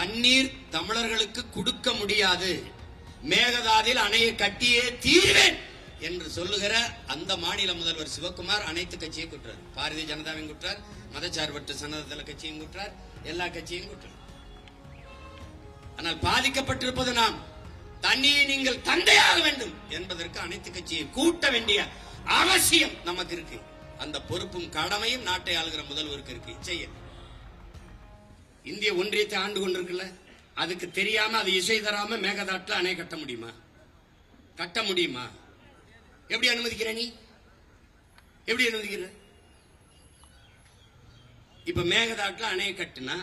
தண்ணீர் தமிழர்களுக்கு கொடுக்க முடியாது, மேகதாதில் அணையை கட்டியே தீர்வேன் என்று சொல்லுகிற அந்த மாநில முதல்வர் சிவகுமார் அனைத்து கட்சியை குற்றார். பாரதிய ஜனதாவையும் குற்றார், மதச்சார்பற்ற சனததள கட்சியும் குற்றார், எல்லா கட்சியும் குற்றார். ஆனால் பாதிக்கப்பட்டிருப்பது நாம். தண்ணியை நீங்கள் தந்தையாக வேண்டும் என்பதற்கு அனைத்து கட்சியை கூட்ட வேண்டிய அவசியம் நமக்கு இருக்கு. அந்த பொறுப்பும் கடமையும் நாட்டை ஆளுகிற முதல்வருக்கு இருக்கு. செய்ய இந்திய ஒன்றியத்தை ஆண்டு கொண்டிருக்குல்ல, அதுக்கு தெரியாம அது இசை தராம மேகதாட்டுல அணை கட்ட முடியுமா? கட்ட முடியுமா? எப்படி அனுமதிக்கிற நீ? எப்படி அனுமதிக்கிற? இப்ப மேகதாட்டுல அணையை கட்டுனா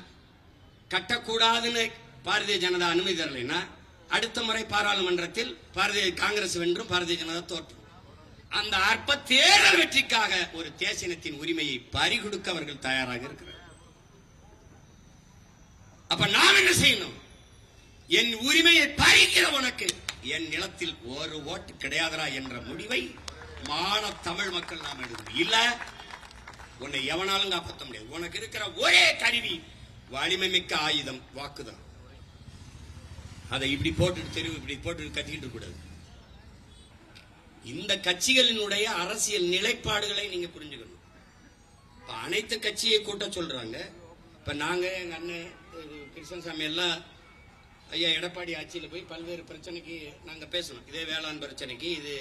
கட்டக்கூடாதுன்னு பாரதிய ஜனதா அனுமதி தரலைன்னா அடுத்த முறை பாராளுமன்றத்தில் காங்கிரஸ் வென்றும் பாரதிய ஜனதா தோற்றும். அந்த அற்ப தேர்தல் வெற்றிக்காக ஒரு தேசினத்தின் உரிமையை பறிகொடுக்க அவர்கள் தயாராக இருக்கிறார். அப்ப நாம் என்ன செய்யணும்? என் உரிமையை பறிக்கிற உனக்கு என் நிலத்தில் ஒரு ஓட்டு கிடையாதரா என்ற முடிவை மான தமிழ் மக்கள் நாம் எடுக்கணும். இல்ல உன்னை எவனாலும் காப்பாற்ற முடியாது. உனக்கு இருக்கிற ஒரே கருவி வலிமை மிக்க ஆயுதம் வாக்குதான். அதை இப்படி போட்டு தெரிவு இப்படி போட்டு கத்திக்கிட்டு கூடாது. இந்த கட்சிகளினுடைய அரசியல் நிலைப்பாடுகளை நீங்க புரிஞ்சுக்கணும். இப்ப அனைத்து கட்சியை கூட்ட சொல்றாங்க. இப்ப நாங்க எங்க அண்ணன் கிருஷ்ணசாமி எல்லாம் ஐயா எடப்பாடி ஆட்சியில் போய் பல்வேறு பிரச்சனைக்கு நாங்க பேசணும். இதே வேளாண் பிரச்சனைக்கு இது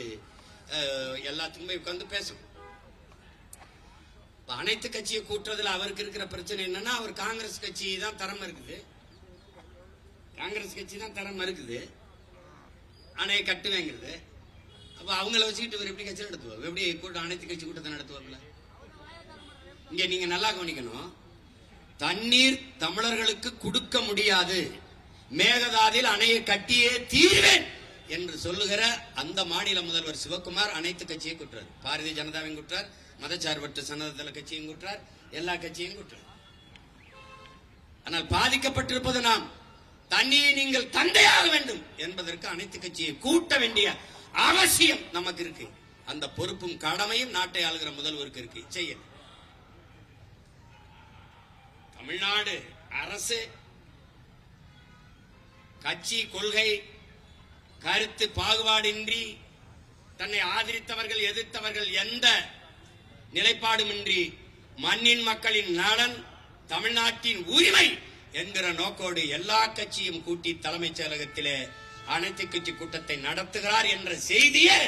எல்லாத்துக்குமே உட்கார்ந்து பேசணும். அனைத்து கட்சியை கூட்டுறதுல அவருக்கு இருக்கிற பிரச்சனை என்னன்னா, அவர் காங்கிரஸ் கட்சி தான் தரம் இருக்குது, காங்கிரஸ் கட்சி தான் தரம் இருக்குது, அணையை கட்டுவேங்கிறது. அப்ப அவங்கள வச்சுக்கிட்டு இவர் எப்படி கட்சி நடத்துவார்? எப்படி கூட்டம் அனைத்து கட்சி கூட்டத்தை நடத்துவார்ல? இங்க நீங்க நல்லா கவனிக்கணும். தண்ணீர் தமிழர்களுக்கு கொடுக்க முடியாது, மேகதாதில் அணையை கட்டியே தீர்வேன் என்று சொல்லுகிற அந்த மாநில முதல்வர் சிவகுமார் அனைத்து கட்சியை குற்றார். பாரதிய ஜனதாவையும் குற்றார், மதச்சார்பற்ற சனததள கட்சியும் குற்றார், எல்லா கட்சியும் குற்றார். ஆனால் பாதிக்கப்பட்டிருப்பது நாம். தண்ணியை நீங்கள் தந்தையாக வேண்டும் என்பதற்கு அனைத்து கட்சியை கூட்ட வேண்டிய அவசியம் நமக்கு இருக்கு. அந்த பொறுப்பும் கடமையும் நாட்டை ஆளுகிற முதல்வருக்கு இருக்கு. செய்ய தமிழ்நாடு அரசு கட்சி கொள்கை கருத்து பாகுபாடின்றி தன்னை ஆதரித்தவர்கள் எதிர்த்தவர்கள் எந்த நிலைப்பாடுமின்றி மண்ணின் மக்களின் நலன் தமிழ்நாட்டின் உரிமை என்கிற நோக்கோடு எல்லா கட்சியும் கூட்டி தலைமைச் செயலகத்திலே அனைத்து கட்சி கூட்டத்தை நடத்துகிறார் என்ற செய்தியே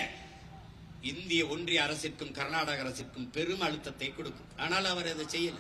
இந்திய ஒன்றிய அரசிற்கும் கர்நாடக அரசிற்கும் பெரும் அழுத்தத்தை கொடுக்கும். ஆனால் அவர் அதை செய்யல.